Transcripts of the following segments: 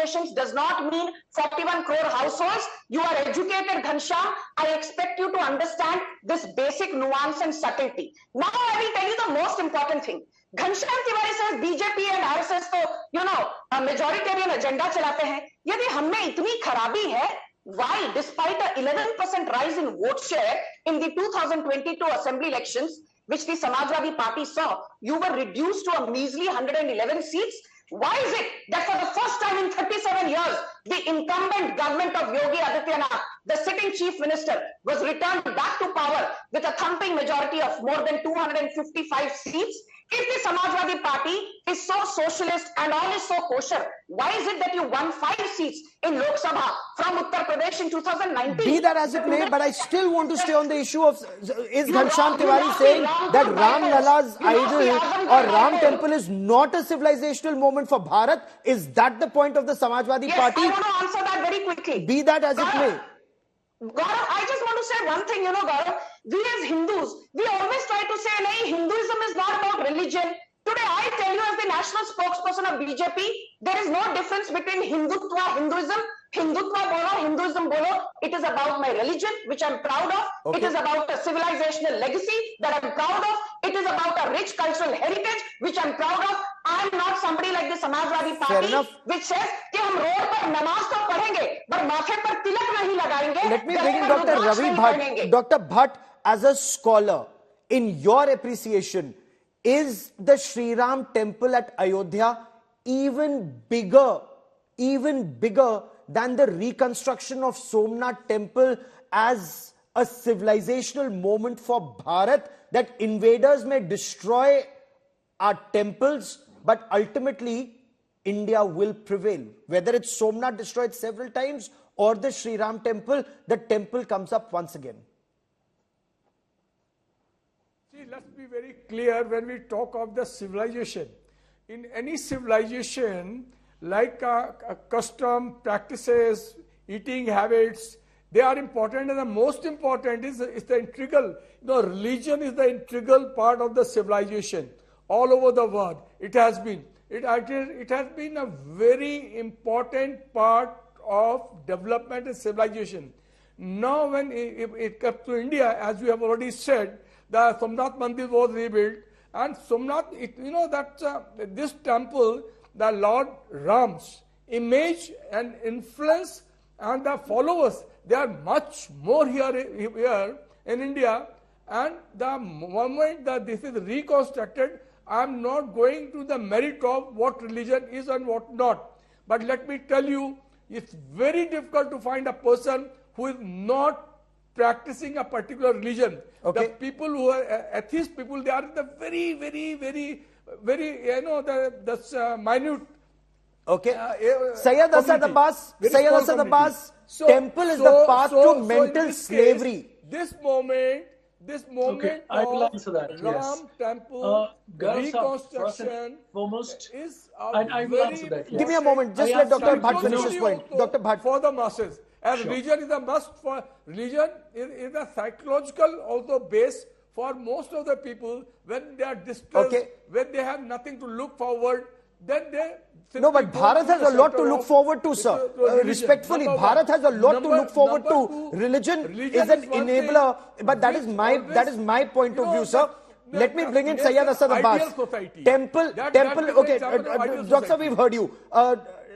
populations does not mean 41 crore households. You are educated, Ghanshyam. I expect you to understand this basic nuance and subtlety. Now I will tell you the most important thing. Ghanshyam Tiwari says BJP and RSS तो majoritarian agenda चलाते हैं. यदि हममें इतनी खराबी है, why, despite a 11% rise in vote share in the 2022 assembly elections, which the Samajwadi Party saw, you were reduced to a measly 111 seats? Why is it that for the first time in 37 years, the incumbent government of Yogi Adityanath, the sitting chief minister, was returned back to power with a thumping majority of more than 255 seats? If the Samajwadi Party is so socialist and all is so kosher, why is it that you won 5 seats in Lok Sabha from Uttar Pradesh in 2019? Be that as it may, but I still want to stay on the issue of, is Ghanshyam Tiwari saying that Ram Lala's idol or Ram Temple is not a civilizational moment for Bharat? Is that the point of the Samajwadi Party? Yes, I want to answer that very quickly. Be that as it may. Gaurav, I just want to say one thing, Gaurav, we as Hindus, we always try to say, nahi, Hinduism is not about religion. Today, I tell you as the national spokesperson of BJP, there is no difference between Hindutva, Hinduism, Hindutva bolo, Hinduism bolo. It is about my religion, which I'm proud of. Okay. It is about a civilizational legacy that I'm proud of. It is about a rich cultural heritage, which I'm proud of. I'm not somebody like the Samajwadi Party, which says कि हम road पर नमाज तो पढ़ेंगे, पर माथे पर तिलक नहीं लगाएंगे. Let me bring in Dr. Ravi Bhatt. Dr. Bhatt, as a scholar, in your appreciation, is the Sri Ram Temple at Ayodhya even bigger than the reconstruction of Somnath Temple as a civilizational moment for Bharat, that invaders may destroy our temples, but ultimately India will prevail? Whether it's Somnath destroyed several times or the Sri Ram Temple, the temple comes up once again. See, let's be very clear when we talk of the civilization. In any civilization, like custom, practices, eating habits, they are important, and the most important is the integral. Religion is the integral part of the civilization all over the world. It has been. It has been a very important part of development and civilization. Now, when it comes to India, as we have already said, the Somnath Mandir was rebuilt, and Somnath, this temple, the Lord Ram's image and influence and the followers, they are much more here in India. And the moment that this is reconstructed, I am not going to the merit of what religion is and what not. But let me tell you, it's very difficult to find a person who is not practicing a particular religion. Okay. The people who are atheist people, they are the very, minute. Okay. Sayyid Asad Abbas, temple is the path to mental slavery. This moment okay, I will answer that. Ram Temple reconstruction is I will answer that. Yes. Give me a moment. Just let Dr. Bhatt finish his point. Dr. Bhatt. For the masses. And religion is a must for religion is a psychological also base for most of the people when they are distressed, when they have nothing to look forward, then they. No, but Bharat has a lot to look forward to, sir. Respectfully, Bharat has a lot to look forward to. Religion is an enabler, but that is my point of view, sir. Let me bring in Sayyid Asad Abbas. Temple. Okay, Doctor, we've heard you.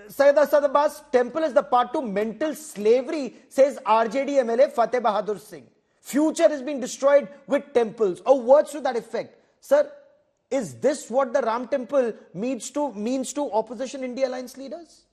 Sayyid Asad Abbas, temple is the path to mental slavery, says RJD MLA Fateh Bahadur Singh. Future is being destroyed with temples, or words to that effect. Sir, is this what the Ram Temple means to opposition India Alliance leaders?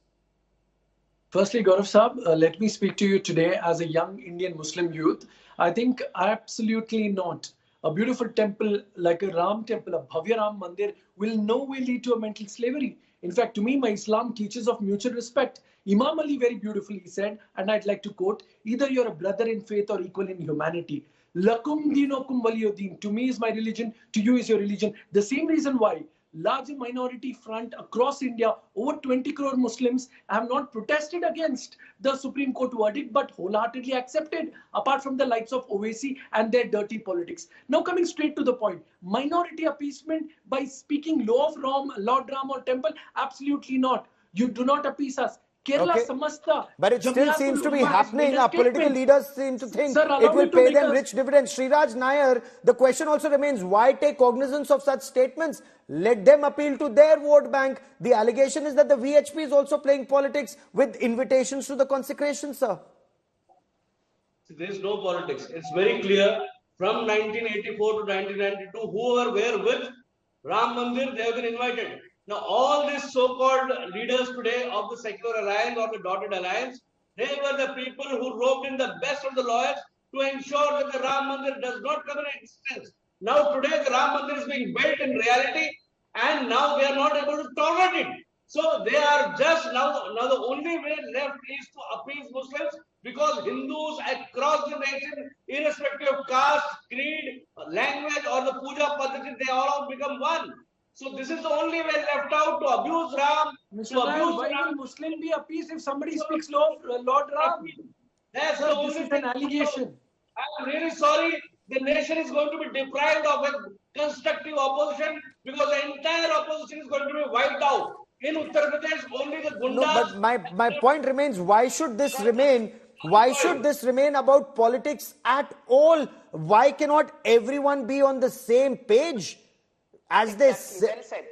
Firstly, Gaurav Saab, let me speak to you today as a young Indian Muslim youth. I think absolutely not. A beautiful temple like a Ram Temple, a Bhavya Ram Mandir, will no way lead to a mental slavery. In fact, to me, my Islam teaches of mutual respect. Imam Ali very beautifully said, and I'd like to quote, either you're a brother in faith or equal in humanity. Lakum dinokum waliyuddin. To me is my religion, to you is your religion. The same reason why large minority front across India, over 20 crore Muslims have not protested against the Supreme Court verdict, but wholeheartedly accepted, apart from the likes of Owaisi and their dirty politics. Now coming straight to the point, minority appeasement by speaking low of Lord Ram or temple? Absolutely not. You do not appease us. Kerala Okay. Samasta. But it still Jamiatul seems to be Ulama has happening. made a Our political statement. leaders seem to think Sir, allow it will me to pay make them a- rich dividends. Sriraj Nair, the question also remains, why take cognizance of such statements? Let them appeal to their vote bank. The allegation is that the VHP is also playing politics with invitations to the consecration, sir. There is no politics. It's very clear. From 1984 to 1992, whoever were with Ram Mandir, they have been invited. Now, all these so-called leaders today of the secular alliance or the dotted alliance, they were the people who roped in the best of the lawyers to ensure that the Ram Mandir does not come in existence. Now, today, the Ram Mandir is being built in reality, and now they are not able to tolerate it. So they are just now the only way left is to appease Muslims, because Hindus across the nation, irrespective of caste, creed, language, or the puja paddhati, they all have become one. So this is the only way left out to abuse Ram, Mr. to Nair, abuse why will Ram. Muslim be appeased if somebody speaks Lord Ram? That's Sir, the only this is thing. an allegation. I'm really sorry. The nation is going to be deprived of a constructive opposition, because the entire opposition is going to be wiped out. In Uttar Pradesh, only the Gundas. No, but my point remains, why should this remain? Why should this remain about politics at all? Why cannot everyone be on the same page? As they say, Well said.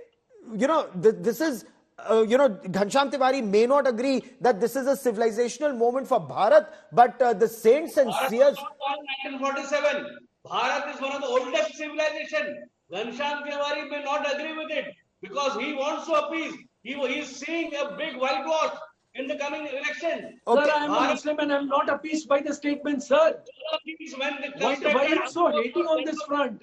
you know, this is, Ghanshyam Tiwari may not agree that this is a civilizational moment for Bharat, but the saints and Bharat seers. was born in 1947. Bharat is one of the oldest civilization. Ghanshyam Tiwari may not agree with it because he wants to appease. He is seeing a big whitewash in the coming election. Okay. Sir, I am a Bharat- Muslim and I am not appeased by the statement, sir. When the Why are you so hating on this front?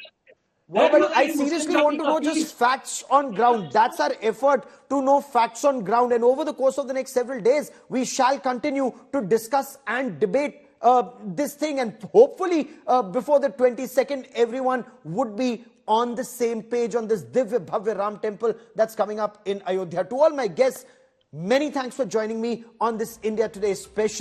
No, Why do but you I think seriously Muslims are want to being know just appeased? facts on ground. That's our effort, to know facts on ground. And over the course of the next several days, we shall continue to discuss and debate this thing. And hopefully, before the 22nd, everyone would be on the same page on this Divya Bhavya Ram Temple that's coming up in Ayodhya. To all my guests, many thanks for joining me on this India Today special.